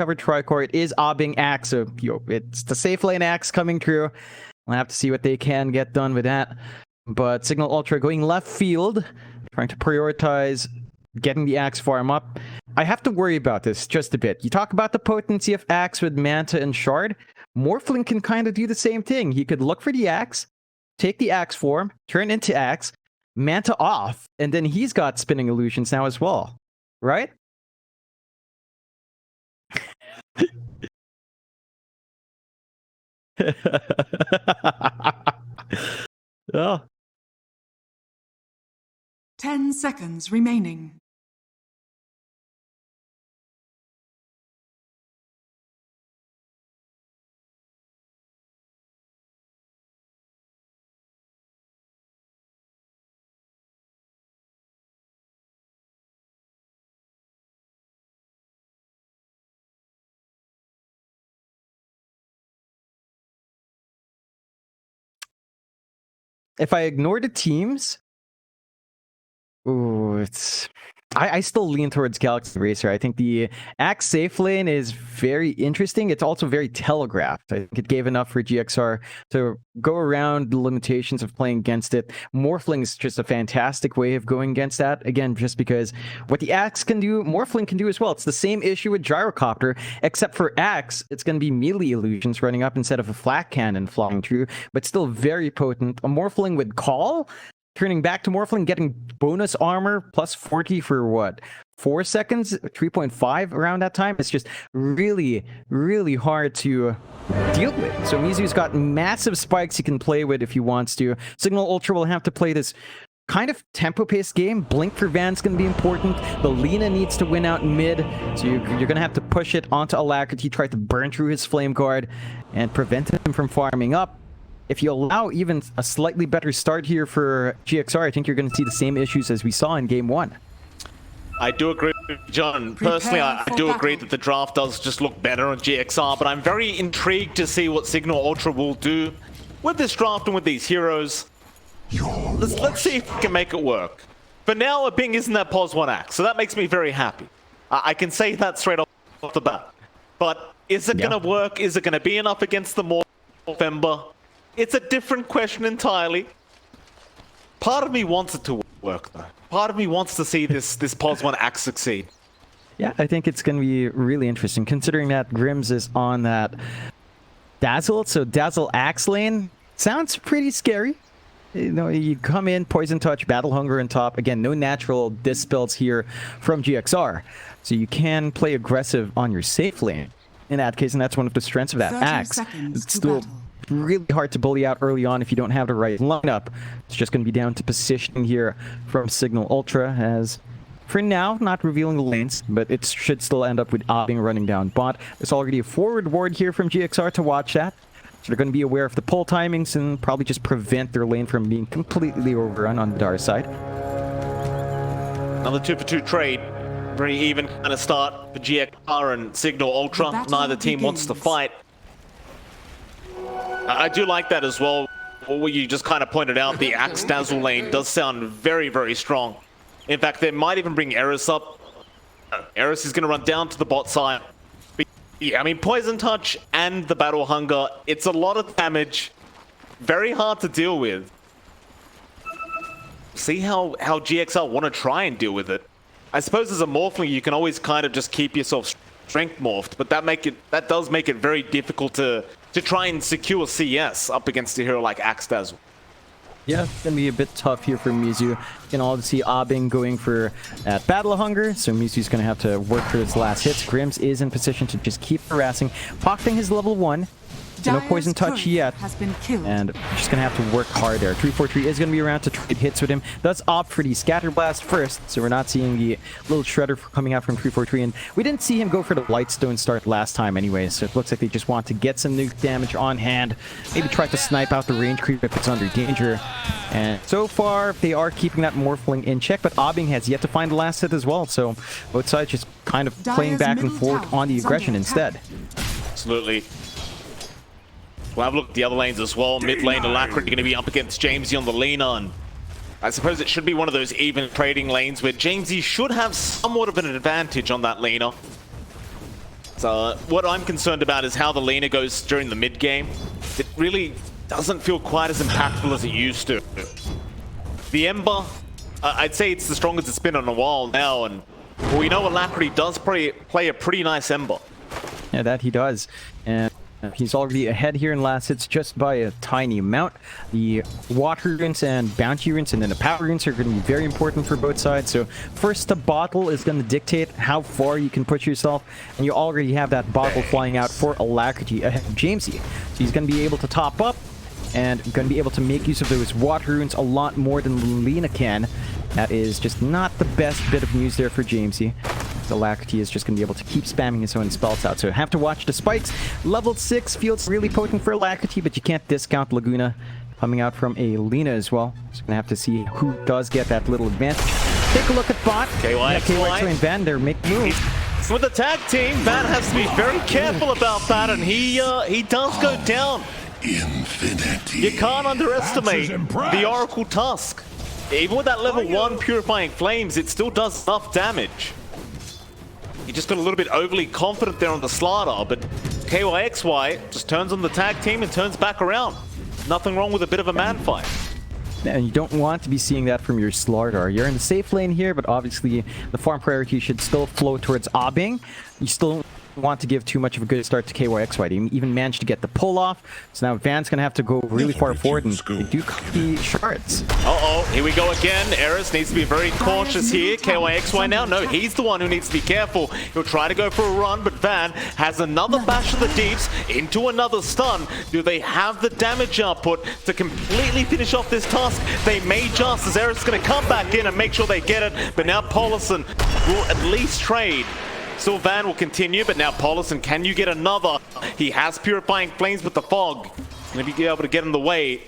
cover tricore. It is Obbing Axe, so it's the safe lane Axe coming through. We'll have to see what they can get done with that. But Cignal Ultra going left field, trying to prioritize getting the Axe farm up. I have to worry about this just a bit. You talk about the potency of Axe with Manta and Shard. Morphling can kind of do the same thing. He could look for the Axe, take the Axe form, turn into Axe, Manta off, and then he's got spinning illusions now as well. Right? Oh. 10 seconds remaining. If I ignore the teams, I still lean towards Galaxy Racer. I think the Axe safe lane is very interesting. It's also very telegraphed. I think it gave enough for GXR to go around the limitations of playing against it. Morphling is just a fantastic way of going against that. Again, just because what the Axe can do, Morphling can do as well. It's the same issue with Gyrocopter, except for Axe, it's going to be melee illusions running up instead of a flat cannon flying through, but still very potent. A Morphling with Call, turning back to Morphling, getting bonus armor plus 40 for what? 4 seconds? 3.5 around that time? It's just really, really hard to deal with. So Mizu's got massive spikes he can play with if he wants to. Cignal Ultra will have to play this kind of tempo-paced game. Blink for Van's going to be important. The Lina needs to win out mid, so you're going to have to push it onto Alacrity, try to burn through his Flame Guard and prevent him from farming up. If you allow even a slightly better start here for GXR, I think you're going to see the same issues as we saw in Game 1. I do agree with John. Personally, I do agree that the draft does just look better on GXR, but I'm very intrigued to see what Cignal Ultra will do with this draft and with these heroes. Let's see if we can make it work. For now, a Bing isn't that POS 1 Axe, so that makes me very happy. I can say that straight off the bat. But is it going to work? Is it going to be enough against the Morph Ember? It's a different question entirely. Part of me wants it to work, though. Part of me wants to see this POS 1 Axe succeed. Yeah, I think it's going to be really interesting, considering that Grims is on that Dazzle. So Dazzle Axe lane sounds pretty scary. You know, you come in, Poison Touch, Battle Hunger on top. Again, no natural dispels here from GXR. So you can play aggressive on your safe lane in that case, and that's one of the strengths of that Axe. It's still really hard to bully out early on if you don't have the right lineup. It's just going to be down to positioning here from Cignal Ultra, as for now, not revealing the lanes, but it should still end up with Obbing running down bot. There's already a forward ward here from GXR to watch that. So they're going to be aware of the pull timings and probably just prevent their lane from being completely overrun on the Dar side. Another 2-for-2 trade. Very even kind of start for GXR and Cignal Ultra. Neither team wants to fight. I do like that as well. What you just kind of pointed out, the Axe Dazzle lane does sound very, very strong. In fact, they might even bring Eris up. Eris is going to run down to the bot side. But yeah, I mean, Poison Touch and the Battle Hunger, it's a lot of damage. Very hard to deal with. See how GXR want to try and deal with it. I suppose as a Morphling, you can always kind of just keep yourself strength morphed, but that does make it very difficult to try and secure CS up against a hero like Axe Dazzle. Yeah, it's going to be a bit tough here for Mizu. You can all see Obbing going for that Battle Hunger, so Mizu's going to have to work for his last hits. Grims is in position to just keep harassing. Pocting his level 1. No Poison Touch yet, and just gonna have to work hard there. 343 is gonna be around to trade hits with him. Does opt for the Scatter Blast first, so we're not seeing the little shredder coming out from 343, and we didn't see him go for the Lightstone start last time anyway, so it looks like they just want to get some nuke damage on hand, maybe try to snipe out the range creep if it's under danger. And so far, they are keeping that Morphling in check, but Obbing has yet to find the last hit as well, so both sides just kind of playing back and forth on the aggression instead. Absolutely. We'll have a look at the other lanes as well. Mid lane, Alacrity going to be up against Jamesy on the Lina. And I suppose it should be one of those even trading lanes where Jamesy should have somewhat of an advantage on that Lina. So what I'm concerned about is how the laner goes during the mid game. It really doesn't feel quite as impactful as it used to. The Ember, I'd say it's the strongest it's been in a while now, and we know Alacrity does play a pretty nice Ember. Yeah, that he does. And he's already ahead here in last hits just by a tiny amount. The water runes and bounty runes and then the power runes are going to be very important for both sides. So first, the bottle is going to dictate how far you can push yourself. And you already have that bottle flying out for Alacrity ahead of Jamesy. So he's going to be able to top up and going to be able to make use of those water runes a lot more than Lena can. That is just not the best bit of news there for Jamesy. Alacrity is just going to be able to keep spamming his own spells out. So have to watch the spikes. Level 6 feels really potent for Alacrity, but you can't discount Laguna coming out from a Lena as well. So going to have to see who does get that little advantage. Take a look at bot. KY and Van, they're making moves. With the tag team, Van has to be very careful about that, and he does go down. Infinity. You can't underestimate the Oracle Tusk. Even with that level 1 Purifying Flames, it still does enough damage. He just got a little bit overly confident there on the slider, but KYXY just turns on the tag team and turns back around. Nothing wrong with a bit of a man fight. And you don't want to be seeing that from your Slardar. You're in the safe lane here, but obviously the farm priority should still flow towards Aubing. You still want to give too much of a good start to KYXY. They even managed to get the pull off, so now Van's gonna have to go really far forward, and they do copy shards. Uh-oh, here we go again. Eris needs to be very cautious here. KYXY now, no, he's the one who needs to be careful. He'll try to go for a run, but Van has another bash of the deeps into another stun. Do they have the damage output to completely finish off this task? They may just, as Eris is gonna come back in and make sure they get it, but now Paulison will at least trade. Still Van will continue, but now Paulison, can you get another? He has Purifying Flames with the fog. Going to be able to get in the way.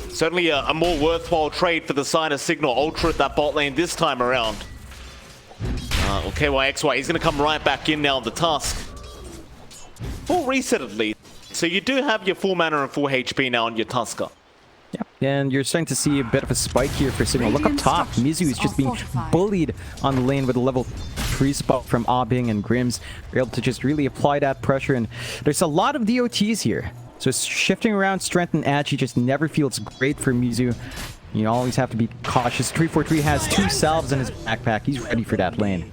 Certainly a more worthwhile trade for the side of Cignal Ultra at that bot lane this time around. KYXY, he's going to come right back in now on the Tusk. Full reset at least. So you do have your full mana and full HP now on your Tusker. Yeah, and you're starting to see a bit of a spike here for Cignal. Look up top. Mizu is just being bullied on the lane with a level 3 spot from Aubing and Grims. They're able to just really apply that pressure, and there's a lot of DOTs here. So shifting around strength and agi just never feels great for Mizu. You always have to be cautious. 343 has 2 salves in his backpack. He's ready for that lane.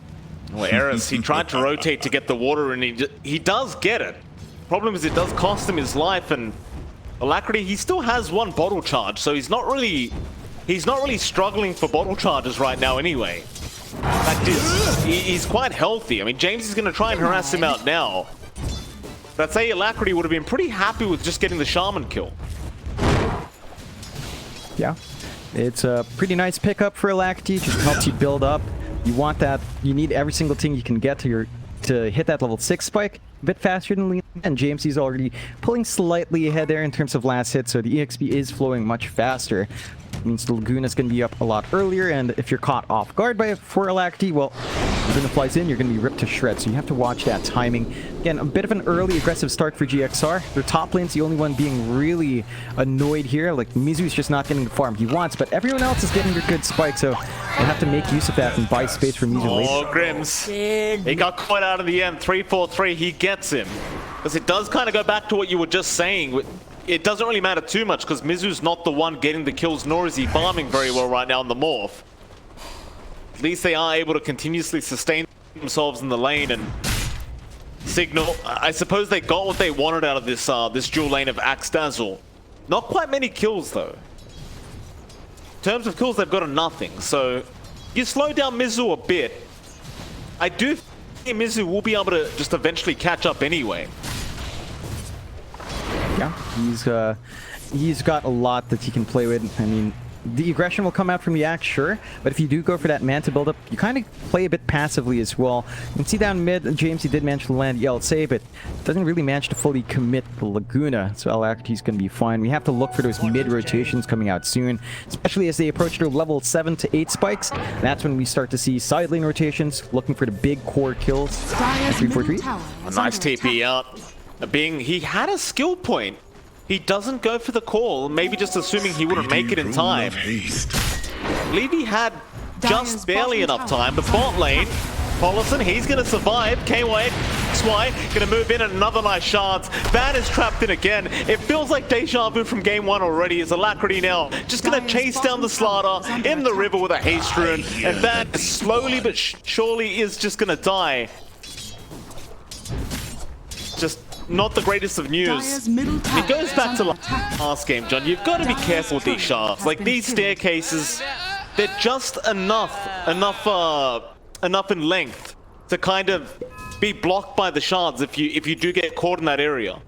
Well, Eris, he tried to rotate to get the water, and he does get it. Problem is, it does cost him his life, and Alacrity, he still has 1 bottle charge, so he's not really struggling for bottle charges right now anyway. Fact is, he's quite healthy. I mean, James is going to try and harass him out now. But I'd say Alacrity would have been pretty happy with just getting the Shaman kill. Yeah, it's a pretty nice pickup for Alacrity. Just helps you build up. You want that. You need every single thing you can get to hit that level 6 spike a bit faster than Lena, and James is already pulling slightly ahead there in terms of last hit, so the EXP is flowing much faster. It means the Laguna is going to be up a lot earlier, and if you're caught off guard by for Alacrity, well, Laguna flies in, you're going to be ripped to shreds, so you have to watch that timing. Again, a bit of an early aggressive start for GXR. Their top lane's the only one being really annoyed here. Like, Mizu's just not getting the farm he wants, but everyone else is getting their good spike, so they have to make use of that and buy space for Mizu later. Oh, Grims. He got caught out in the end. 3-4-3, he gets him. Because it does kind of go back to what you were just saying. It doesn't really matter too much because Mizu's not the one getting the kills, nor is he farming very well right now in the morph. At least they are able to continuously sustain themselves in the lane, and Cignal, I suppose they got what they wanted out of this this dual lane of Axe Dazzle. Not quite many kills though. In terms of kills, they've got a nothing, so you slow down Mizu a bit. I do think Mizu will be able to just eventually catch up anyway. Yeah, he's got a lot that he can play with. I mean, the aggression will come out from the axe, sure, but if you do go for that Manta build-up, you kind of play a bit passively as well. You can see down mid, James, he did manage to land the LSA, but doesn't really manage to fully commit the Laguna, so Alacrity's going to be fine. We have to look for those mid-rotations coming out soon, especially as they approach their level 7 to 8 spikes. That's when we start to see side lane rotations, looking for the big core kills. 3-4-3. A nice TP out. He had a skill point. He doesn't go for the call, maybe just assuming he wouldn't make it in time. Levy had just barely enough time. The bot lane, Paulison, he's going to survive. KY KYXY gonna move in at another nice shards. Van is trapped in again. It feels like deja vu from game 1 already. As Alacrity now just gonna chase down the Slaughter in the river with a haste rune, and Van slowly but surely is just gonna die. Just not the greatest of news. It goes back to last game, John. You've got to be careful with these shafts. Like these staircases, they're just enough in length to kind of be blocked by the shards if you do get caught in that area.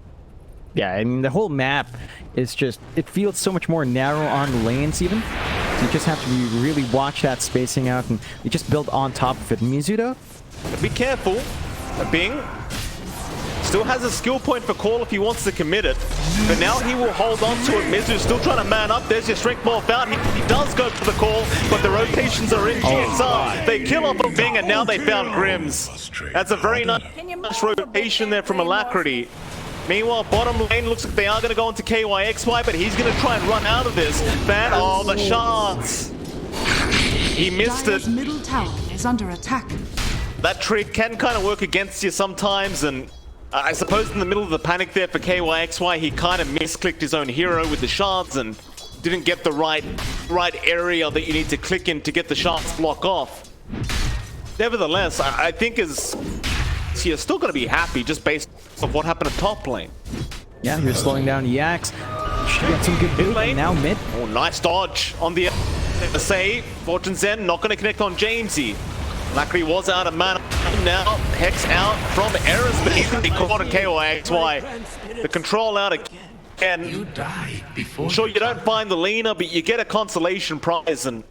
Yeah, I mean the whole map is just, it feels so much more narrow on the lanes even. So you just have to really watch that spacing out, and you just build on top of it. Mizuto, be careful. Bing still has a skill point for call if he wants to commit it, but now he will hold on to it. Mizu's still trying to man up. There's your strength ball out. He does go for the call, but the rotations are in GXR. They kill off a Bing, and now they found Grims. That's a very nice rotation there from Alacrity. Meanwhile, bottom lane looks like they are going to go into KYXY, but he's going to try and run out of this. Oh, the shards. He missed it. Middle tower is under attack. That trick can kind of work against you sometimes, and I suppose in the middle of the panic there for KYXY, he kind of misclicked his own hero with the shards and didn't get the right area that you need to click in to get the shards block off. Nevertheless, I think you're still going to be happy just based on what happened at top lane. yeah, you're slowing down Yax. Should get some good mid lane. Now mid. Oh, nice dodge on the save. Fortune Zen not going to connect on Jamesy. Alacrity was out of mana. Now Hex out from Eris, but he's going to be caught on KYXY. The control out again. I'm sure you don't find the leaner, but you get a consolation prize, and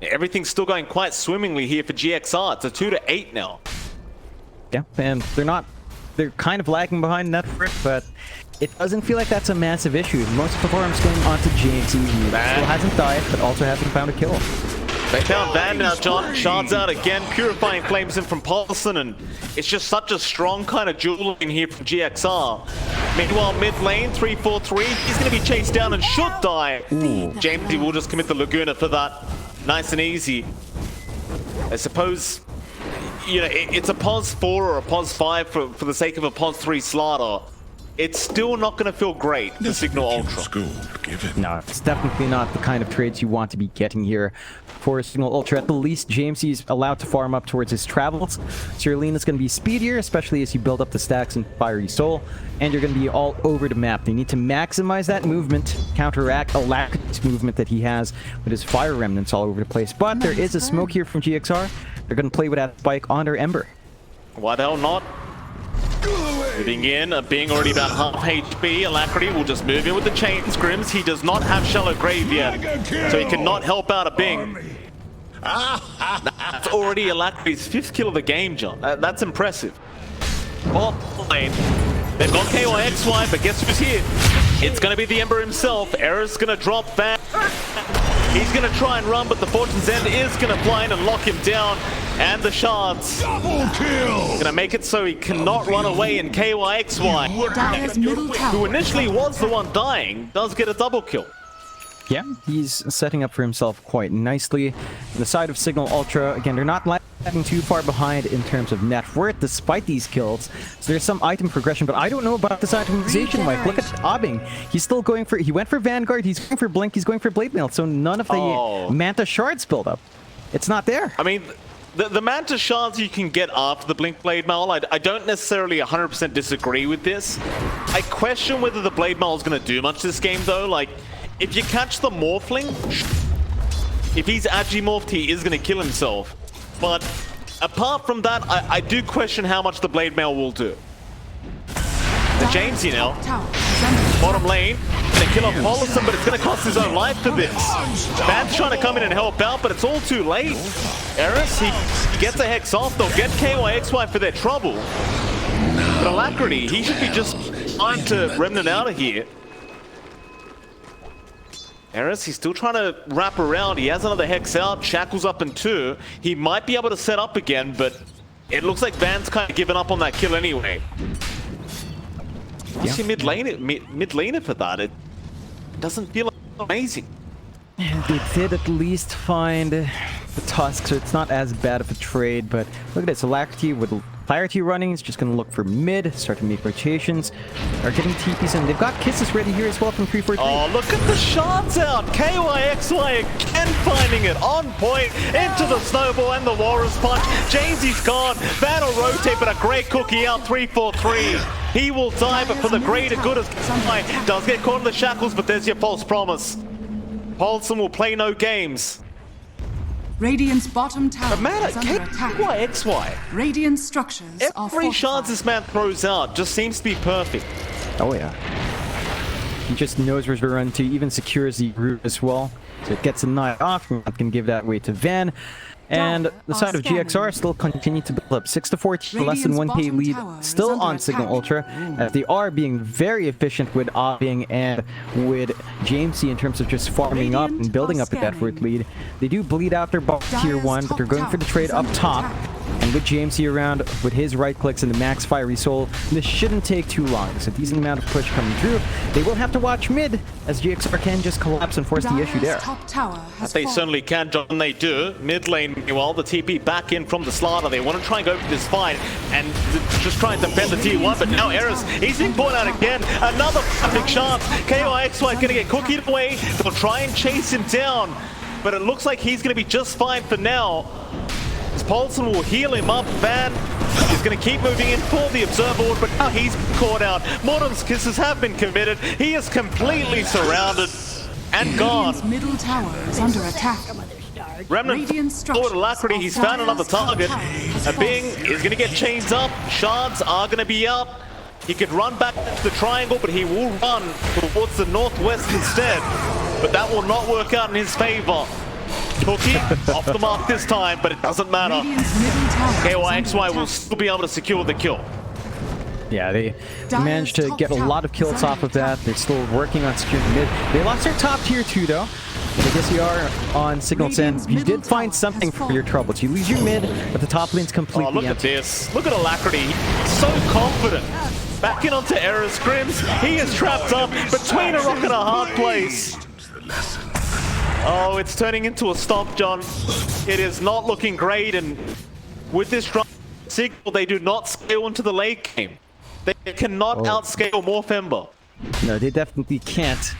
everything's still going quite swimmingly here for GXR. It's a 2-8 now. Yeah, and they're kind of lagging behind Netflix, but it doesn't feel like that's a massive issue. Most of the performance going on to James, who still hasn't died, but also hasn't found a kill. They found Van now, John. Shards out again. Purifying Flames in from Paulson, and it's just such a strong kind of duel in here from GXR. Meanwhile, mid lane, 3-4-3. He's going to be chased down and should die. Jamesy will just commit the Laguna for that. Nice and easy. I suppose, you know, it's a POS 4 or a POS 5 for the sake of a POS 3 Slaughter. It's still not going to feel great for Cignal Ultra. No, it's definitely not the kind of trades you want to be getting here for Cignal Ultra. At the least, Jamesy's allowed to farm up towards his travels. So your lane is going to be speedier, especially as you build up the stacks in Fiery Soul, and you're going to be all over the map. They need to maximize that movement, counteract Alacrity's movement that he has with his Fire Remnants all over the place. But there is a smoke here from GXR. They're going to play with that spike on their Ember. Why the hell not? Moving in, being already about half HP, Alacrity will just move in with the chain scrims. He does not have Shallow Grave yet, so he cannot help out a Bing. That's already Alacrity's 5th kill of the game, John. That's impressive. Bot lane. They've got KYXY, but guess who's here? It's going to be the Ember himself. Era's going to drop back. He's going to try and run, but the Fortune's End is going to fly in and lock him down. And the shards. Double kill! Going to make it so he cannot run away, and KYXY, who initially was the one dying, does get a double kill. Yeah, he's setting up for himself quite nicely. The side of Cignal Ultra, again, they're not lagging too far behind in terms of net worth despite these kills. So there's some item progression, but I don't know about this itemization, Mike. Look at Abbing. He's still going for, he went for Vanguard, he's going for Blink, he's going for Blade Mail, so none of the Manta shards build up. It's not there. I mean, the Manta shards you can get after the Blink Blade Mail, I don't necessarily 100% disagree with this. I question whether the Blade Mail is going to do much this game, though. Like, if you catch the Morphling, if he's Agimorphed, he is going to kill himself. But apart from that, I do question how much the Blade Mail will do. The Jamesy now, bottom lane, gonna kill off Paulson, but it's gonna cost his own life for this. Van's trying to come in and help out, but it's all too late. Eris, he gets a Hex off, they'll get KYXY for their trouble. But Alacrity, he should be just trying to Remnant out of here. Eris, he's still trying to wrap around. He has another Hex out, Shackles up in 2. He might be able to set up again, but it looks like Van's kind of given up on that kill anyway. You see mid laner for that. It doesn't feel amazing. They did at least find the Tusk, so it's not as bad of a trade, but look at this. Alacrity with Clarity running is just going to look for mid, start to make rotations, are getting TPs, and they've got kisses ready here as well from 343. Oh, look at the shards out. KYXY again finding it on point into the snowball and the walrus punch. Jamesy's gone. Van will rotate, but a great cookie out 343. He will die, but for the greater good as KY does get caught in the shackles, but there's your false promise. Paulson will play no games. Radiant's bottom tower Man, is under attack. KYXY. Radiant structures are Every shards fortified. this man throws out just seems to be perfect. Oh yeah. He just knows where to run to, even secures the route as well. So it gets a knife off, can give that way to Van. And the side of GXR still continue to build up. 6-14, less than 1k lead, still on Cignal Ultra, as they are being very efficient with Obbing and with Jamesy in terms of just farming up and building up a Deathward lead. They do bleed out their box tier 1, but they're going for the trade up top. And with Jamesy around, with his right clicks and the max fiery soul, this shouldn't take too long. It's a decent amount of push coming through. They will have to watch mid, as GXR can just collapse and force the issue there. Top tower has They fallen. certainly can, John, they do. Mid lane, meanwhile, the TP back in from the slaughter. They want to try and go for this fight and just try and defend the T1, but now Eris, he's being brought out again. Another big chance. KYXY is going to get cookied away. They'll try and chase him down, but it looks like he's going to be just fine for now. Paulson will heal him up. Van is going to keep moving in for the observer orb, but now he's caught out. Morden's kisses have been committed. He is completely surrounded and gone. Radiant's middle tower is under attack. Remnant Radiant forward Alacrity, he's found another target. A Bing is going to get chains up. Shards are going to be up. He could run back to the triangle, but he will run towards the northwest instead. But that will not work out in his favor. Cookie off the mark this time, but it doesn't matter. Radiant's middle tower is KYXY under will attack. still be able to secure the kill. Yeah, they managed to get a lot of kills off of that. They're still working on securing mid. They lost their top tier 2 though. I guess you are on Cignal Sand. You did find something for your troubles. You lose your mid, but the top lane's completely Oh, look at empty. this. Look at Alacrity. He's so confident. Backing onto Eris Grims. He is trapped up between a rock and a hard place. Oh, it's turning into a stomp, John. It is not looking great, and with this drop, Cignal, they do not scale into the late game. They cannot outscale Morphember. No, they definitely can't.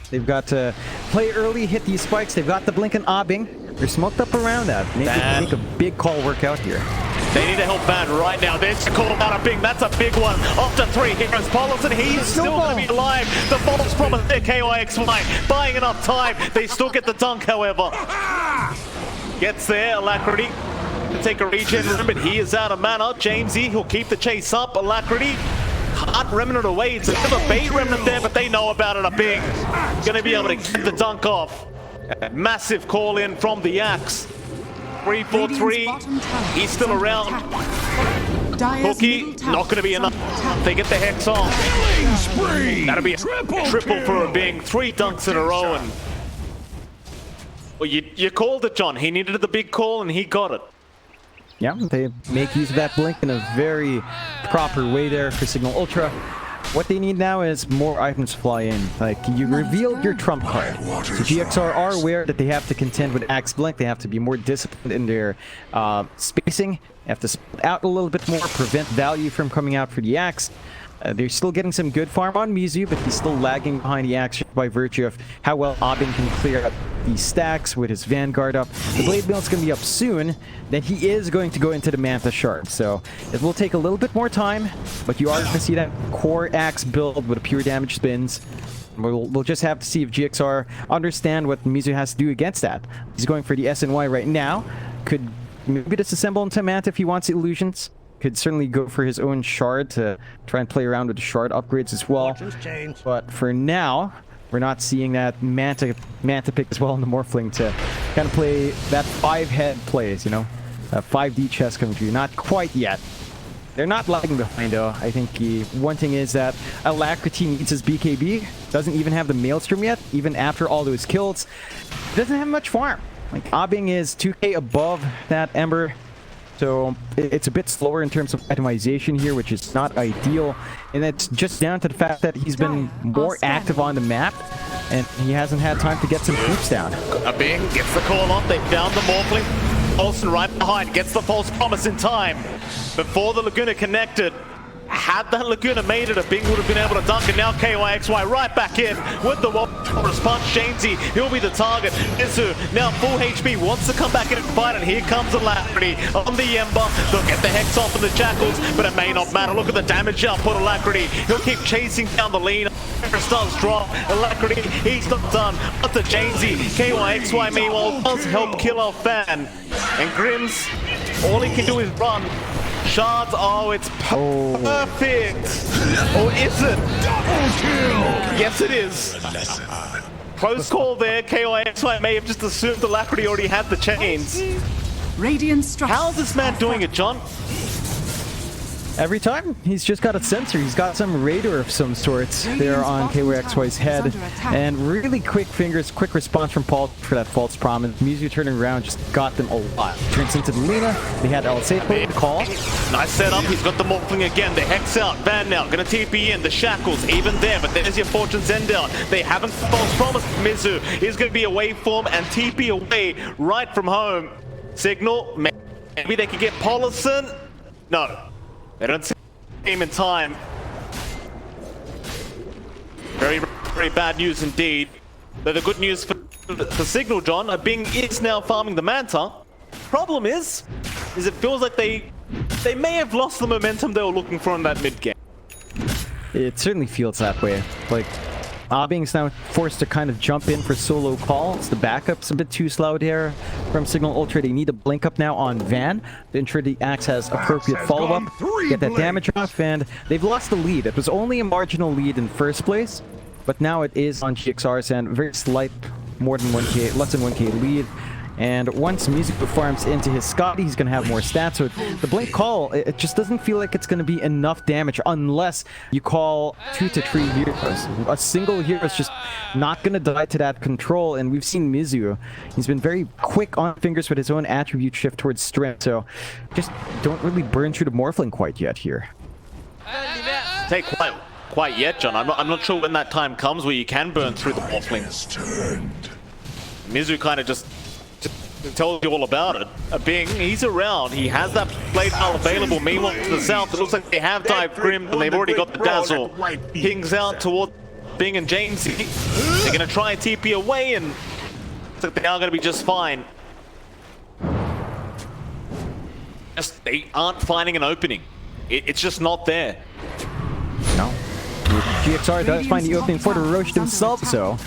They've got to play early, hit these spikes. They've got the blink and Obbing. They're smoked up around that. Make a big call work out here. They need to help Van right now. There's a call out a Bing. That's a big one. After 3, here's Paulson. He is still going to be alive. The false promise there, KYXY. Buying enough time. They still get the dunk, however. Gets there, Alacrity. To take a regen room, but he is out of mana. Jamesy, he'll keep the chase up. Alacrity. Can't Remnant away. It's a bit of a bait Remnant there, but they know about it. A Bing. Going to be able to get the dunk off. Massive call in from the Axe. 3-4-3, he's still around. Cookie, not going to be enough. They get the Hex off. That'll be a triple for a Bing. 3 dunks in a row. And well, you called it, John. He needed the big call, and he got it. Yeah, they make use of that blink in a very proper way there for Cignal Ultra. What they need now is more items fly in. Like, you revealed your trump card. So GXR are aware that they have to contend with Axe Blink. They have to be more disciplined in their spacing. They have to split out a little bit more, prevent value from coming out for the Axe. They're still getting some good farm on Mizu, but he's still lagging behind the Axe by virtue of how well Obbing can clear up these stacks with his Vanguard up. The Blade Mill's going to be up soon. Then he is going to go into the Manta Shard. So it will take a little bit more time, but you are going to see that core Axe build with pure damage spins. We'll just have to see if GXR understand what Mizu has to do against that. He's going for the SNY right now. Could maybe disassemble into Manta if he wants illusions. Could certainly go for his own shard to try and play around with the shard upgrades as well. But for now, we're not seeing that Manta pick as well in the Morphling to kind of play that 5-head plays, you know? 5D chess coming through. Not quite yet. They're not lagging behind though. I think the one thing is that Alacrity needs his BKB. Doesn't even have the Maelstrom yet, even after all those kills. Doesn't have much farm. Like, Obbing is 2k above that Ember. So it's a bit slower in terms of itemization here, which is not ideal. And it's just down to the fact that he's been more active on the map, and he hasn't had time to get some creeps down. A Bing gets the call off. They down the Morphling. Olsen right behind, gets the false promise in time. Before the Laguna connected, had that Laguna made it, a Bing would have been able to dunk it. Now KYXY right back in with the walrus punch. Jamesy, he'll be the target. Mizu, now full HP, wants to come back in and fight, and here comes Alacrity on the Ember. They'll get the Hex off of the Jackals, but it may not matter. Look at the damage output of Alacrity. He'll keep chasing down the lean. Does drop. Alacrity, he's not done. But the Jamesy, KYXY meanwhile does help kill our fan. And Grims, all he can do is run. Shards, oh, it's perfect. Or is it? Yes, it is. Close call there. KYXY may have just assumed Alacrity already had the chains. Radiant structures. How's this man doing it, John? Every time, he's just got a sensor. He's got some radar of some sorts there on KYXY's head. And really quick fingers, quick response from Paul for that false promise. Mizu turning around just got them a lot. Turns into the Lina. They had LSA to call. Nice setup. He's got the Morphling again. The Hex out. Van now. Gonna TP in. The Shackles even there. But there's your Fortune's End out. They haven't false promised. Mizu is gonna be a waveform and TP away right from home. Cignal. Maybe they could get Paulison. No. They don't see him in time. Very, very bad news indeed. But the good news for Cignal, John, Bing is now farming the Manta. Problem is it feels like they may have lost the momentum they were looking for in that mid game. It certainly feels that way. Like, Bing's now forced to kind of jump in for solo calls. The backup's a bit too slow there from Cignal Ultra. They need a blink up now on Van to ensure the Axe has appropriate follow-up, get that damage off, and they've lost the lead. It was only a marginal lead in first place, but now it is on GXR's end. Very slight, less than 1k lead. And once Music farms into his Scotty, he's going to have more stats. So the Blink call, it just doesn't feel like it's going to be enough damage unless you call 2 to 3 heroes. A single hero is just not going to die to that control. And we've seen Mizu. He's been very quick on fingers with his own attribute shift towards strength. So just don't really burn through the Morphling quite yet here. Take quite yet, John. I'm not sure when that time comes where you can burn through the Morphling. Mizu kind of just tells you all about it. Bing, he's around. He has that blade file available. Meanwhile, to the south, it looks like they have dived Grim, and they've already got the Dazzle. King's out towards Bing and Jamesy. They're going to try and TP away, and looks like they are going to be just fine. They aren't finding an opening. It's just not there. No. GXR does find the opening for the Roche themselves, so.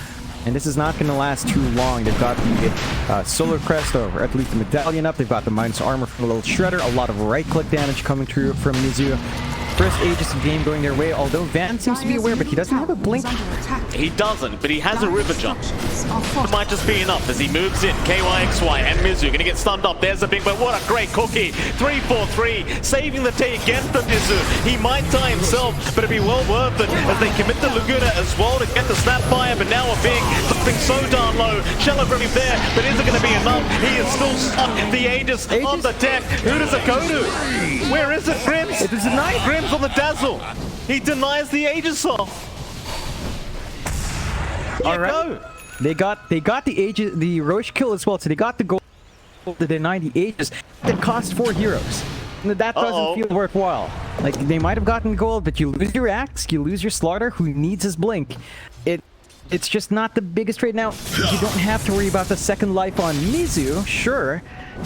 And this is not going to last too long. They've got the Solar Crest, or at least the Medallion up. They've got the minus armor from the little Shredder. A lot of right-click damage coming through from Mizu. First Aegis of game going their way, although Van seems to be aware, but he doesn't have a blink. He doesn't, but he has a river jump. It might just be enough as he moves in. KYXY and Mizu gonna get stunned up. There's a big, but what a great cookie. 3-4-3, saving the day against the Mizu. He might die himself, but it'd be well worth it as they commit the Laguna as well to get the Snapfire, but now a big, something so darn low. Shallow from him there, but is it gonna be enough? He is still stuck. The Aegis on the deck. Who does it go to? Where is it, Grims? It is denied. Grims on the Dazzle. He denies the Aegis off. All right. They got the Aegis, the Roche kill as well, so they got the gold to deny the Aegis. It cost 4 heroes. That doesn't feel worthwhile. Like, they might have gotten gold, but you lose your Axe, you lose your Slaughter, who needs his Blink. It's just not the biggest trade. Now, you don't have to worry about the second life on Mizu, sure.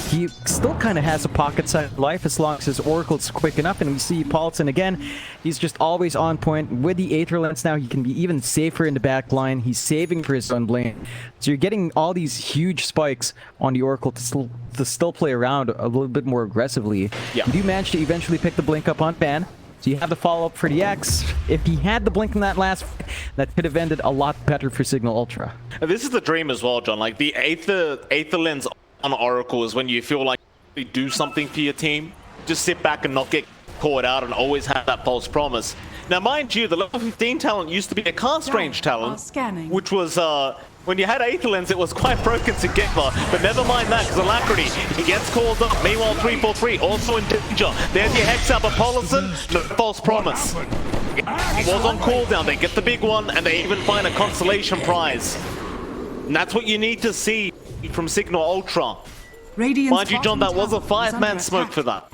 He still kind of has a pocket-sized life as long as his Oracle's quick enough, and we see Paulson again. He's just always on point. With the Aether Lens now, he can be even safer in the back line. He's saving for his own Blade. So you're getting all these huge spikes on the Oracle to still play around a little bit more aggressively. Yeah. You do manage to eventually pick the Blink up on Ban. So you have the follow-up for the X. If he had the Blink in that last fight, that could have ended a lot better for Cignal Ultra. This is the dream as well, John. Like, the Aether Lens on Oracle is when you feel like you do something for your team. Just sit back and not get caught out and always have that false promise. Now, mind you, the level 15 talent used to be a cast range talent, which was, when you had Aether Lens, it was quite broken together. But never mind that, because Alacrity, he gets called up. Meanwhile, 3-4-3, also in danger. There's your Hex up, Paulson, no false promise. It was on cooldown, they get the big one, and they even find a consolation prize. And that's what you need to see from Cignal Ultra. Radiant's Mind you, John, that bottom was a tower is under 5-man smoke attack. for that.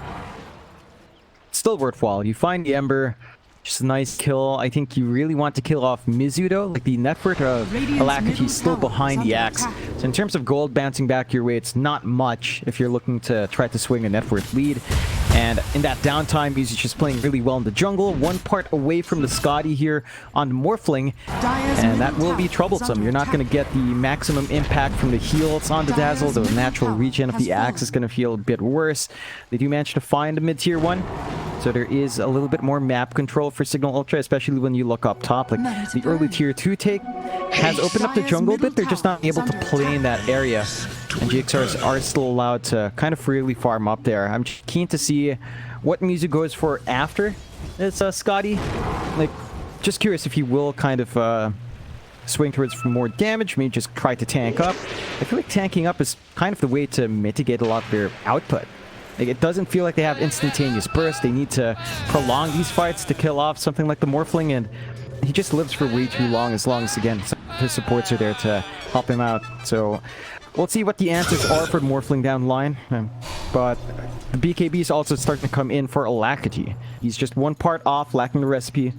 Still worthwhile. You find the Ember, just a nice kill. I think you really want to kill off Mizu though. Like the net worth of Radiant's Alacrity middle is still tower behind is the under axe. attack. So in terms of gold bouncing back your way, it's not much if you're looking to try to swing a net worth lead. And in that downtime, Mizu's just playing really well in the jungle. One part away from the Scotty here on the Morphling. Dire's And that middle will be tower is troublesome. under You're not going to attack. get the maximum impact from the heals on the Dire's Dazzle. The middle natural tower regen of has the axe fallen. is going to feel a bit worse. They do manage to find a mid-tier one. So there is a little bit more map control for Cignal Ultra, especially when you look up top. Like the early tier 2 take has opened up the jungle a bit. They're just not able to play in that area. And GXRs are still allowed to kind of freely farm up there. I'm just keen to see what Mizu goes for after this Scotty. Like, just curious if he will kind of swing towards for more damage, maybe just try to tank up. I feel like tanking up is kind of the way to mitigate a lot of their output. Like, it doesn't feel like they have instantaneous burst. They need to prolong these fights to kill off something like the Morphling, and he just lives for way too long as again, his supports are there to help him out. So we'll see what the answers are for Morphling down the line. But the BKB is also starting to come in for Alacrity. He's just one part off, lacking the recipe.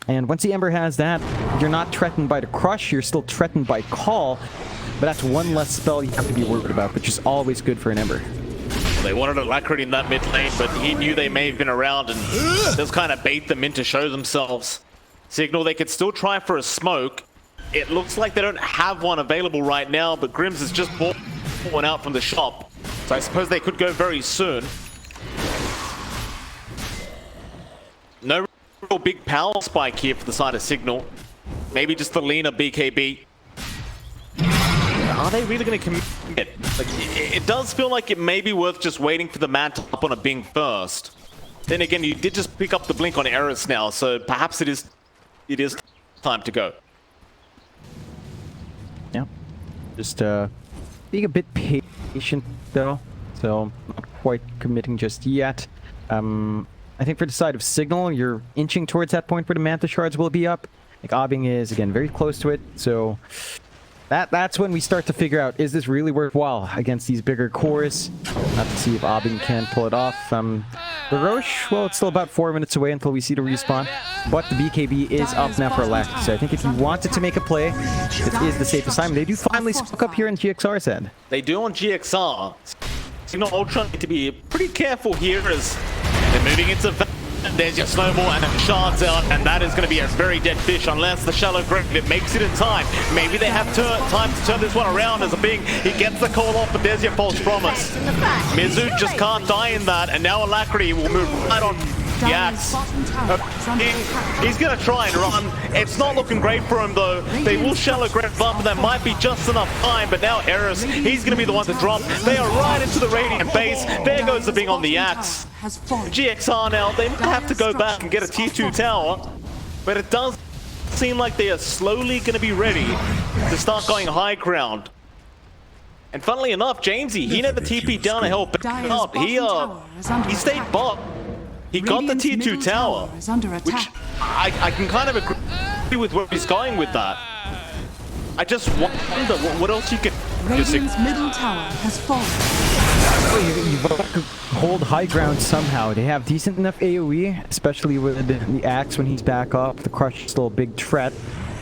And once the Ember has that, you're not threatened by the Crush, you're still threatened by Call. But that's one less spell you have to be worried about, which is always good for an Ember. They wanted Alacrity in that mid lane, but he knew they may have been around and just kind of bait them in to show themselves. Cignal, they could still try for a smoke. It looks like they don't have one available right now, but Grims has just bought one out from the shop. So I suppose they could go very soon. No real big power spike here for the side of Cignal. Maybe just the leaner BKB. Are they really going to commit? Like, it does feel like it may be worth just waiting for the man to up on a Bing first. Then again, you did just pick up the blink on Eris now, so perhaps it is time to go. Yeah. Just being a bit patient though, so not quite committing just yet. I think for the side of Cignal, you're inching towards that point where the Manta Shards will be up. Like Aubing is again very close to it, so that's when we start to figure out, is this really worthwhile against these bigger cores? Have to see if Aubing can pull it off. The Roche, well, it's still about 4 minutes away until we see the respawn, but the BKB is up now for Alacrity. So I think if you wanted to make a play, this is the safest time. They do finally spook up here in GXR's end. They do on GXR. Cignal Ultra need to be pretty careful here as they're moving into... There's your snowball and the shards out, and that is going to be a very dead fish unless the shallow grave it makes it in time. Maybe they have time to turn this one around as a Bing. He gets the call off, but there's your false promise. Mizu just can't die in that, and now Alacrity will move right on the axe. He's going to try and run. It's not looking great for him though. They will shallow grave up, and that might be just enough time, but now Eris, he's going to be the one to drop. They are right into the Radiant base. There goes the Bing on the axe. GXR now, they might have to go back and get a tier 2 tower, but it does seem like they are slowly going to be ready to start going high ground. And funnily enough, Jamesy, he never TP'd down to help out. He stayed bot. He got the tier 2 tower, which I can kind of agree with where he's going with that. I just wonder what else you can... Radiant's middle tower has fallen. You've got to hold high ground somehow. They have decent enough AoE, especially with the axe when he's back up. The Crush is still a big threat.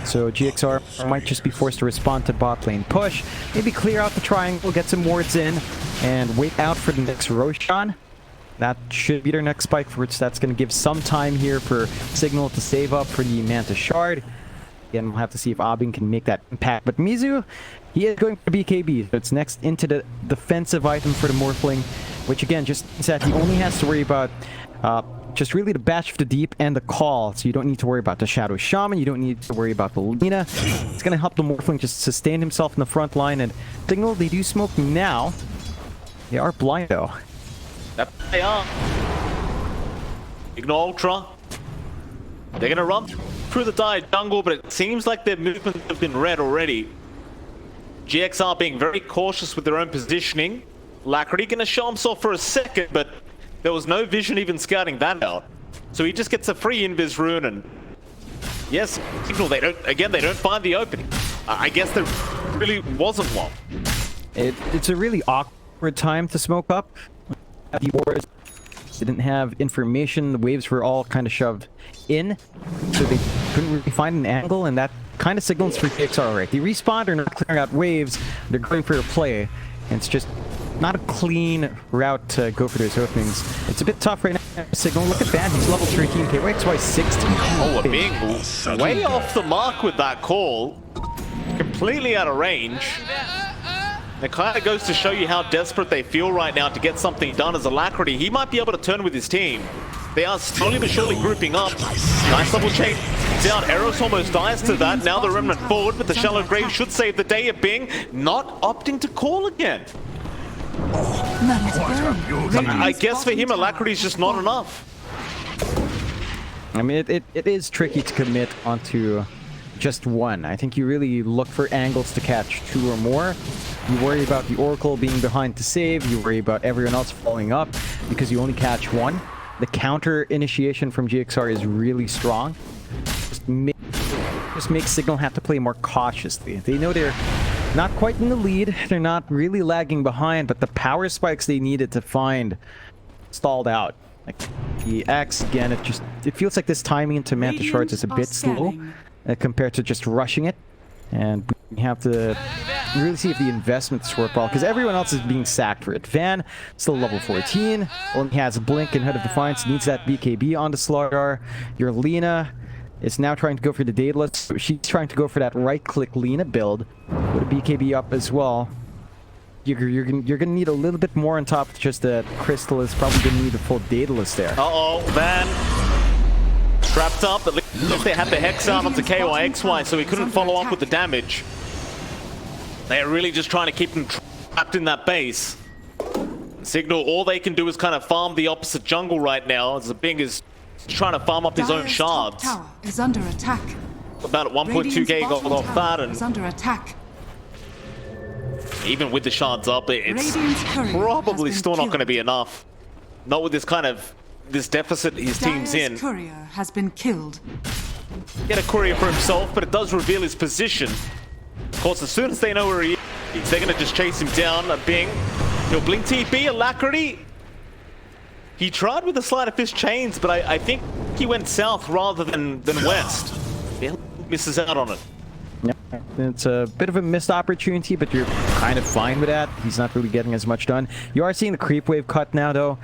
So GXR might just be forced to respond to bot lane push. Maybe clear out the triangle, get some wards in, and wait out for the next Roshan. That should be their next spike, for which that's going to give some time here for Cignal to save up for the Manta Shard. Again, we'll have to see if Aubing can make that impact. But Mizu, he is going for BKB. So it's next into the defensive item for the Morphling, which again just means that he only has to worry about just really the Bash of the Deep and the Call. So you don't need to worry about the Shadow Shaman. You don't need to worry about the Lina. It's going to help the Morphling just sustain himself in the front line. And Cignal, they do smoke now. They are blind though. That they are. Cignal Ultra. They're going to run through the dire jungle, but it seems like their movements have been read already. GXR being very cautious with their own positioning. Alacrity going to show himself for a second, but there was no vision even scouting that out. So he just gets a free invis rune, and yes, Cignal, they don't find the opening. I guess there really wasn't one. It's a really awkward for time to smoke up. The wars didn't have information. The waves were all kind of shoved in, so they couldn't really find an angle, and that kind of signals for GXR, right? They respawn, they're not clearing out waves, they're going for a play, and it's just not a clean route to go for those openings. It's a bit tough right now. Signal, look at that, he's level 13, KYXY 16. Oh, we're being way off the mark with that call. Completely out of range. It kind of goes to show you how desperate they feel right now to get something done as Alacrity. He might be able to turn with his team. They are slowly but surely grouping up. Nice double change down. Eros almost dies to that. Now the Remnant forward, but the Shallow Grave should save the day. Of Bing not opting to call again. I guess for him, Alacrity is just not enough. I mean, it is tricky to commit onto just one. I think you really look for angles to catch 2 or more. You worry about the Oracle being behind to save. You worry about everyone else following up because you only catch 1. The counter initiation from GXR is really strong. Just makes Cignal have to play more cautiously. They know they're not quite in the lead. They're not really lagging behind, but the power spikes they needed to find stalled out. Like the Axe, again, it feels like this timing into Manta Shards is a bit slow compared to just rushing it. And we have to really see if the investment's worthwhile, because everyone else is being sacked for it. Van, still level 14, only has Blink and Head of Defiance, needs that BKB on the Slardar. Your Lina is now trying to go for the Daedalus. She's trying to go for that right-click Lina build with a BKB up as well. You're gonna need a little bit more on top of just that Crystal is probably gonna need a full Daedalus there. Uh-oh, Van trapped up. At least they had the Hex out onto KYXY, so he couldn't follow up with the damage. They're really just trying to keep them trapped in that base. Signal, all they can do is kind of farm the opposite jungle right now, as the Bing is trying to farm up his own shards. Tower is under attack. About 1.2k gold off that, and is under attack. even with the shards up, it's probably still not going to be enough. Not with this deficit his team's in. Courier has been killed. Get a courier for himself, but it does reveal his position. Of course, as soon as they know where he is, they're going to just chase him down. A Bing, he'll blink TP, Alacrity. He tried with the Sleight of Fist chains, but I think he went south rather than west. He misses out on it. Yeah, it's a bit of a missed opportunity, but you're kind of fine with that. He's not really getting as much done. You are seeing the creep wave cut now, though,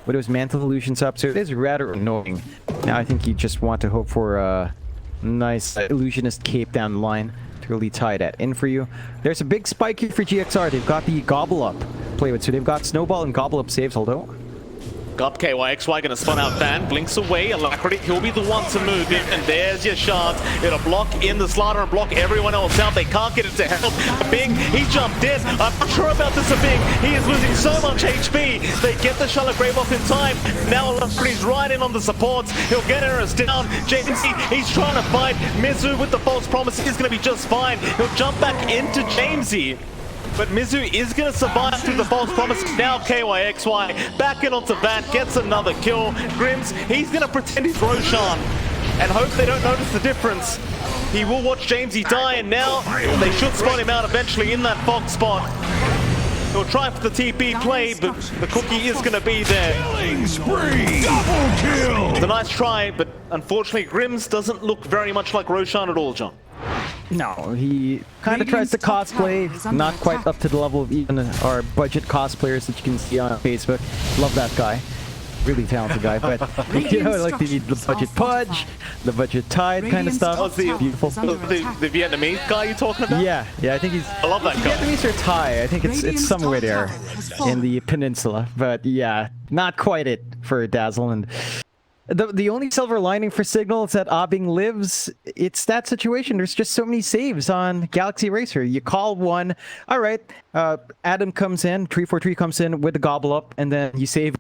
with those Mantle Illusions up, so it is rather annoying. Now I think you just want to hope for a nice Illusionist cape down the line to really tie that in for you. There's a big spike here for GXR. They've got the Gobble Up play with, so they've got Snowball and Gobble Up saves, although Up KYXY gonna spun out Van, blinks away, Alacrity, he'll be the one to move in, and there's your shards. It'll block in the Slardar and block everyone else out. They can't get it to help. Bing, he jumped in. I'm not sure about this Bing. He is losing so much HP. They get the Shallow Grave off in time. Now Alacrity's right in on the supports. He'll get Eris down. Jamesy, he's trying to fight. Mizu with the false promise is gonna be just fine. He'll jump back into Jamesy. But Mizu is going to survive through the false promise. Now KYXY back in onto Van, gets another kill. Grims, he's going to pretend he's Roshan and hope they don't notice the difference. He will watch Jamesy die, and now they should spot him out eventually in that fog spot. He'll try for the TP play, but the cookie is going to be there. Killing spree! Double kill! It's a nice try, but unfortunately Grims doesn't look very much like Roshan at all, John. no, he kind of tries to cosplay, not quite up to the level of even our budget cosplayers that you can see on Facebook. Love that guy. Really talented guy, but you know, like the budget Pudge, the budget Tide kind of stuff. Oh, the beautiful. The Vietnamese guy you're talking about? Yeah, I think he's. I love that guy. Vietnamese or Thai. I think it's somewhere there in the peninsula. But yeah, not quite it for Dazzle. And the only silver lining for Cignal is that Abing lives. It's that situation. There's just so many saves on Galaxy Racer. You call one, all right. Adam comes in, 343 comes in with the Gobble Up, and then you save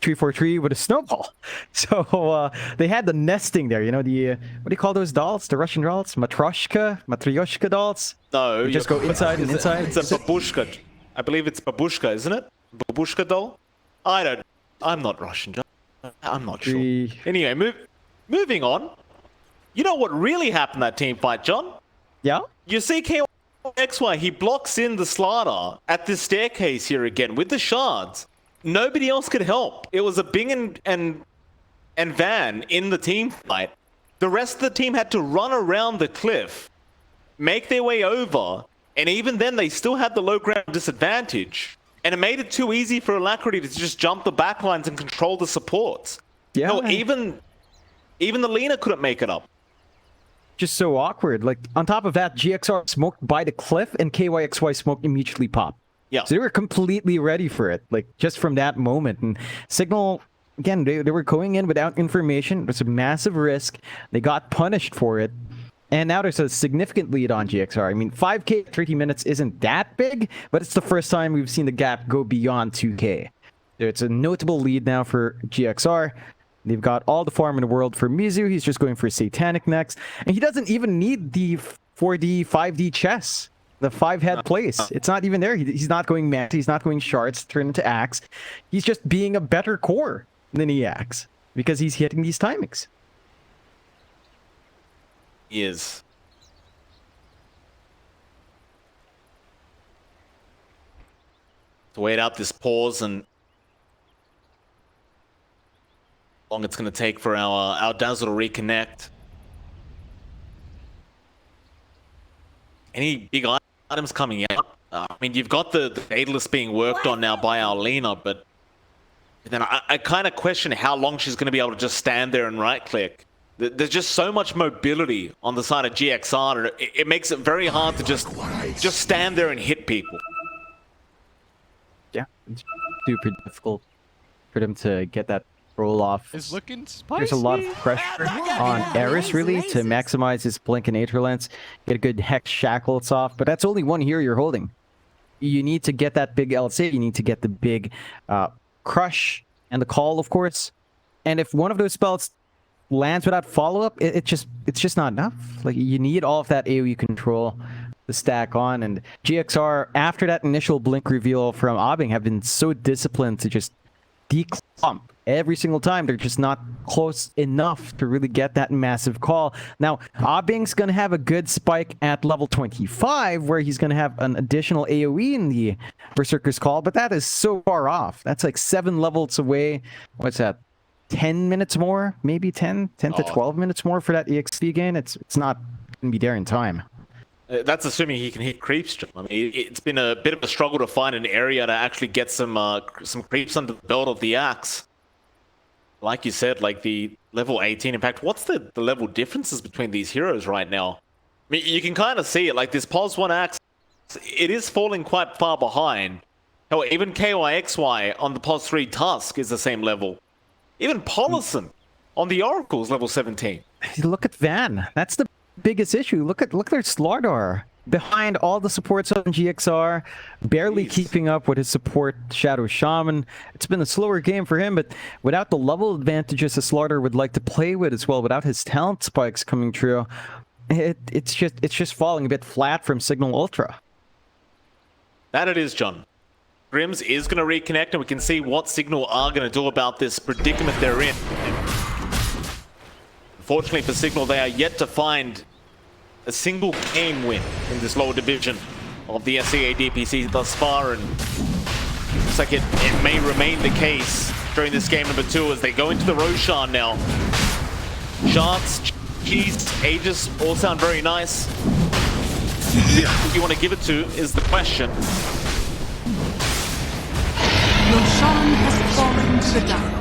343 with a Snowball. So they had the nesting there, you know, the what do you call those dolls, the Russian dolls? Matryoshka dolls? No, you just go inside and inside. It's a babushka. I believe it's babushka, isn't it? Babushka doll? I'm not Russian. I'm not sure. Anyway, moving on. You know what really happened that team fight, John? Yeah? You see XY, he blocks in the slider at this staircase here again with the shards. Nobody else could help. It was a Bing and Van in the team fight. The rest of the team had to run around the cliff, make their way over, and even then they still had the low ground disadvantage. And it made it too easy for Alacrity to just jump the backlines and control the supports. Yeah. No, even the Lina couldn't make it up. Just so awkward. Like, on top of that, GXR smoked by the cliff and KYXY smoke immediately popped. Yeah. So they were completely ready for it, like, just from that moment. And Cignal, again, they were going in without information. It was a massive risk. They got punished for it. And now there's a significant lead on GXR. I mean, 5K 30 minutes isn't that big, but it's the first time we've seen the gap go beyond 2K. It's a notable lead now for GXR. They've got all the farm in the world for Mizu. He's just going for Satanic next. And he doesn't even need the 4D, 5D chess. The 5-head place. It's not even there. He's not going mad. He's not going shards to turn into axe. He's just being a better core than EX because he's hitting these timings. He is. To wait out this pause and how long it's going to take for our Dazzle to reconnect. Any big items coming out? I mean, you've got the Daedalus being worked on now by our Lina, but then I kind of question how long she's going to be able to just stand there and right-click. There's just so much mobility on the side of GXR, and it makes it very hard to just stand there and hit people. Yeah, it's super difficult for them to get that roll off. It's looking spicy. There's a lot of pressure on Eris, really, to maximize his blink and Aether Lance, get a good Hex Shackles off, but that's only one hero you're holding. You need to get that big LC, you need to get the big Crush and the Call, of course. And if one of those spells lands without follow-up, it's just not enough. Like, you need all of that AoE control to stack on, and GXR, after that initial blink reveal from Abing, have been so disciplined to just declump every single time. They're just not close enough to really get that massive call. Now, Abing's going to have a good spike at level 25, where he's going to have an additional AoE in the Berserker's Call, but that is so far off. That's like 7 levels away. What's that? 10 minutes more? Maybe 10 to 12 minutes more for that EXP gain? It's not going to be there in time. That's assuming he can hit creeps. I mean, it's been a bit of a struggle to find an area to actually get some creeps under the belt of the axe. Like you said, like the level 18. In fact, what's the level differences between these heroes right now? I mean, you can kind of see it. Like this Pos 1 axe, it is falling quite far behind. Hell, even KYXY on the Pos 3 Tusk is the same level. Even Polison on the Oracle is level 17. Look at Van. That's the biggest issue. Look at their Slardar behind all the supports on GXR, barely keeping up with his support Shadow Shaman. It's been a slower game for him, but without the level advantages a Slardar would like to play with as well, without his talent spikes coming true, it's just falling a bit flat from Cignal Ultra. That it is, John. Grims is going to reconnect, and we can see what Cignal are going to do about this predicament they're in. Unfortunately for Cignal, they are yet to find a single game win in this lower division of the SCA DPC thus far, and looks like it may remain the case during this game number 2 as they go into the Roshan now. Shards, Cheese, Aegis all sound very nice. Who you want to give it to is the question. Roshan has fallen to the dark.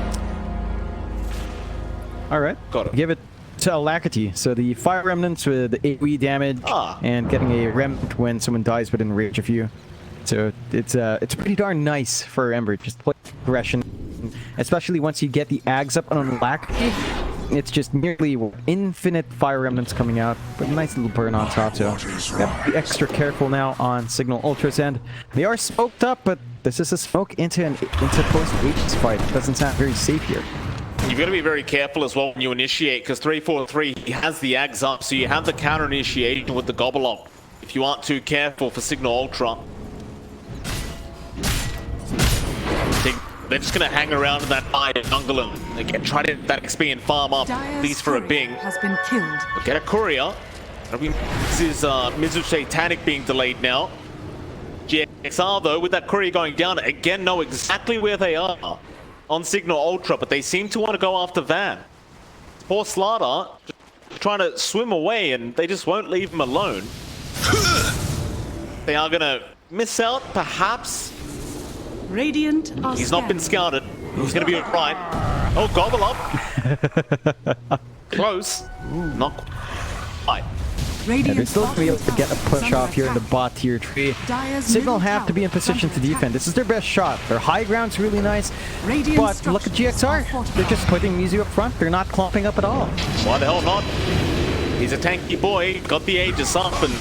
All right, Got it. Give it to Alacrity. So the Fire Remnants with AoE damage and getting a remnant when someone dies within range of you. So it's pretty darn nice for Ember. Just play aggression, especially once you get the Ags up on Alacrity. It's just nearly infinite Fire Remnants coming out, but a nice little burn on top. So got to be extra careful now on Cignal Ultra's end. They are smoked up, but this is a smoke into post-Aegis fight. It doesn't sound very safe here. You've got to be very careful as well when you initiate, because 343 he has the Ags up, so you have the counter initiation with the Gobble Up if you aren't too careful for Cignal Ultra. They're just going to hang around in that high jungle and again try to get that XP and farm up, at least for a Bing. Has been killed. Get a courier. This is Mizu Satanic being delayed now. GXR though, with that courier going down, again know exactly where they are on Cignal Ultra, but they seem to want to go after Van. Poor Slaughter trying to swim away, and they just won't leave him alone. They are gonna miss out, perhaps. Radiant are He's not been scouted. He's gonna be alright. Oh, gobble up. Close. Not quite. Yeah, they're still gonna be able to get a push off here in the bot tier tree. Cignal have to be in position to defend. This is their best shot. Their high ground's really nice, but look at GXR. They're just putting Mizu up front. They're not clumping up at all. Why the hell not? He's a tanky boy, got the Aegis up, and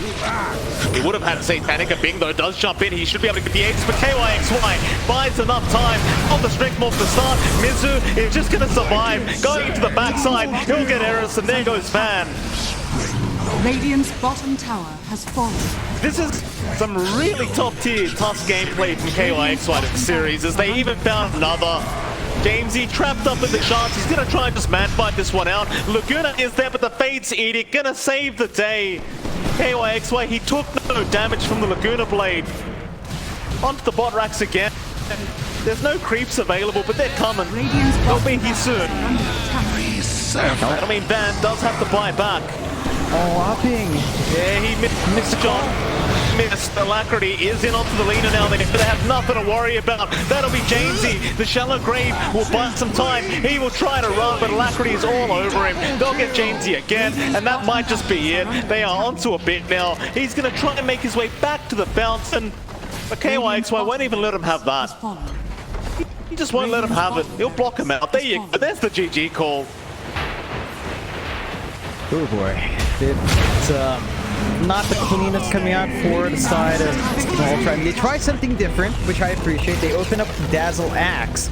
he would have had Satanic. A Bing, though, does jump in. He should be able to get the Aegis, but KYXY buys enough time on the strength morph to start. Mizu is just going to survive. Going into the backside, he'll get Eris, and there goes Van. Radiant's bottom tower has fallen. This is some really top-tier, tough gameplay from KYXY in the series, as they even found another. Jamesy trapped up in the shots. He's gonna try and just man-fight this one out. Laguna is there, but the Fate's Edict gonna save the day. KYXY, he took no damage from the Laguna Blade. Onto the bot racks again. There's no creeps available, but they're coming. They'll be here soon. I mean, Van does have to buy back. Oh, upping. Yeah, he missed John. Missed. Alacrity is in onto the leader now. They have nothing to worry about. That'll be Jamesy. The shallow grave will buy some time. He will try to run, but Alacrity is all over him. They'll get Jamesy again, and that might just be it. They are onto a bit now. He's going to try and make his way back to the fountain, but KYXY won't even let him have that. He just won't let him have it. He'll block him out. There you go. There's the GG call. Oh boy. It's not the cleanest coming out for the side of Cignal Ultra. They try something different, which I appreciate. They open up the Dazzle Axe.